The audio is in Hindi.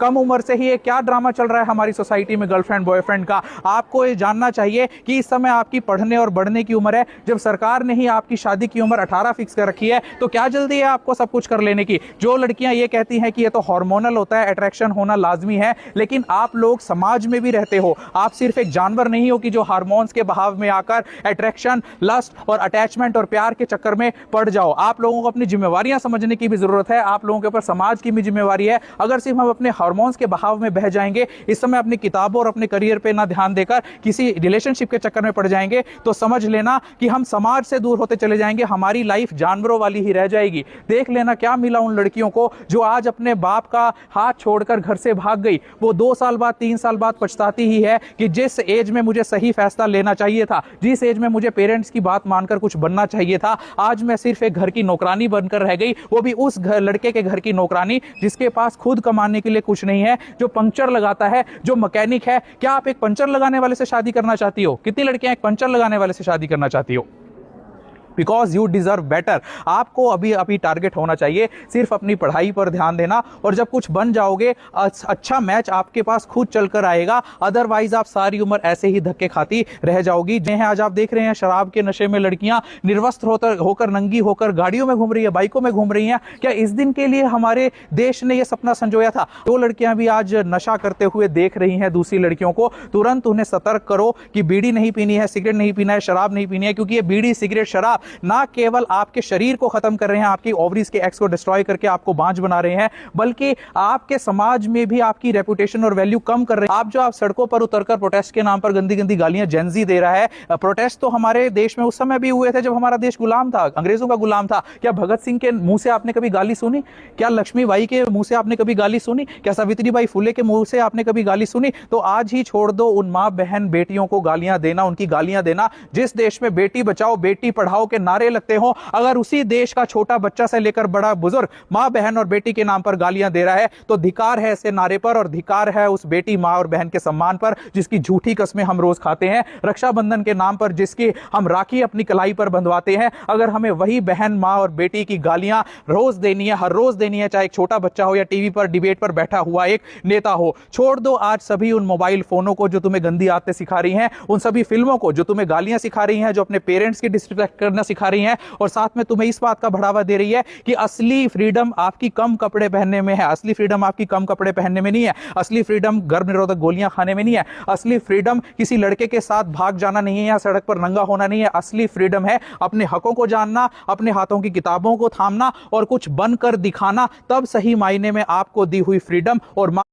कम उम्र से ही ये क्या ड्रामा चल रहा है हमारी सोसाइटी में गर्लफ्रेंड बॉयफ्रेंड का। आपको ये जानना चाहिए कि इस समय आपकी पढ़ने और बढ़ने की उम्र है। जब सरकार ने ही आपकी शादी की उम्र 18 फिक्स कर रखी है तो क्या जल्दी है आपको सब कुछ कर लेने की। जो लड़कियां ये कहती हैं कि ये तो हार्मोनल होता है, अट्रैक्शन होना लाजमी है, लेकिन आप लोग समाज में भी रहते हो। आप सिर्फ एक जानवर नहीं हो कि जो हार्मोन्स के बहाव में आकर अट्रैक्शन, लस्ट और अटैचमेंट और प्यार के चक्कर में पड़ जाओ। आप लोगों को अपनी जिम्मेवारियां समझने की भी जरूरत है। आप लोगों के ऊपर समाज की भी जिम्मेवारी है। अगर सिर्फ हम अपने हार्मोन्स के बहाव में बह जाएंगे, इस समय अपनी किताबों और अपने करियर पे ना ध्यान देकर किसी रिलेशनशिप के चक्कर में पड़ जाएंगे, तो समझ लेना कि हम समाज से दूर होते चले जाएंगे। हमारी लाइफ जानवरों वाली ही रह जाएगी। देख लेना क्या मिला उन लड़कियों को जो आज अपने बाप का हाथ छोड़कर घर से भाग गई। वो 2 साल बाद 3 साल बाद पछताती ही है कि जिस एज में मुझे सही फैसला लेना चाहिए था, जिस एज में मुझे पेरेंट्स की बात मानकर कुछ बनना चाहिए था, आज मैं सिर्फ एक घर की नौकरानी बनकर रह गई। वो भी उस लड़के के घर की नौकरानी जिसके पास खुद कमाने के लिए कुछ नहीं है, जो पंक्चर लगाता है, जो मैकेनिक है। क्या आप एक पंचर लगाने वाले से शादी करना चाहती हो? कितनी लड़कियां एक पंचर लगाने वाले से शादी करना चाहती हो? Because you deserve better. आपको अभी अभी टारगेट होना चाहिए सिर्फ अपनी पढ़ाई पर ध्यान देना, और जब कुछ बन जाओगे अच्छा मैच आपके पास खुद चलकर आएगा। अदरवाइज आप सारी उम्र ऐसे ही धक्के खाती रह जाओगी। जिन्हें आज आप देख रहे हैं शराब के नशे में लड़कियां निर्वस्त्र होकर नंगी होकर गाड़ियों में घूम रही है, बाइकों में घूम रही हैं। क्या इस दिन के लिए हमारे देश ने यह सपना संजोया था? दो लड़कियां भी आज नशा करते हुए देख रही हैं दूसरी लड़कियों को। तुरंत उन्हें सतर्क करो कि बीड़ी नहीं पीनी है, सिगरेट नहीं पीना है, शराब नहीं पीनी है, क्योंकि ये बीड़ी सिगरेट शराब ना केवल आपके शरीर को खत्म कर रहे हैं, आपकी ओवरीज के एक्स को डिस्ट्रॉय करके आपको बांझ बना रहे हैं, बल्कि आपके समाज में भी आपकी रेपुटेशन और वैल्यू कम कर रहे हैं। आप सड़कों पर उतरकर प्रोटेस्ट के नाम पर गंदी गंदी गालियां जेनजी दे रहा है। प्रोटेस्ट तो हमारे देश में उस समय भी हुए थे जब हमारा देश गुलाम था, अंग्रेजों का गुलाम था। क्या भगत सिंह के मुंह से आपने कभी गाली सुनी? क्या लक्ष्मीबाई के मुंह से आपने कभी गाली सुनी? क्या सावित्रीबाई फुले के मुंह से आपने कभी गाली सुनी? तो आज ही छोड़ दो उन मां बहन बेटियों को गालियां देना, उनकी गालियां देना। जिस देश में बेटी बचाओ बेटी पढ़ाओ के नारे लगते हो, अगर उसी देश का छोटा बच्चा से लेकर बड़ा बुजुर्ग मां बहन और बेटी के नाम पर गालियां दे रहा है, तो धिकार है ऐसे नारे पर, और धिकार है उस बेटी मां और बहन के सम्मान पर जिसकी झूठी कस्में हम रोज खाते हैं। रक्षाबंधन के नाम पर जिसकी हम राखी अपनी कलाई पर बंधवाते हैं, अगर हमें वही बहन मां और बेटी की गालियां रोज देनी है, हर रोज देनी है, चाहे एक छोटा बच्चा हो या टीवी पर डिबेट पर बैठा हुआ एक नेता हो। छोड़ दो आज सभी उन मोबाइल फोनों को जो तुम्हें गंदी आदतें सिखा रही हैं, उन सभी फिल्मों को जो तुम्हें गालियां सिखा रही हैं, जो अपने पेरेंट्स की डिसरिस्पेक्ट करना सिखा रही हैं, और साथ में तुम्हें इस बात का बढ़ावा दे रही है कि असली फ्रीडम आपकी कम कपड़े पहनने में है। असली फ्रीडम आपकी कम कपड़े पहनने में नहीं है। असली फ्रीडम गर्भ निरोधक गोलियां खाने में नहीं है। असली फ्रीडम किसी लड़के के साथ भाग जाना नहीं है या सड़क पर नंगा होना नहीं है। असली फ्रीडम है अपने हकों को जानना, अपने हाथों की किताबों को थामना और कुछ बनकर दिखाना। तब सही मायने में आपको दी हुई फ्रीडम और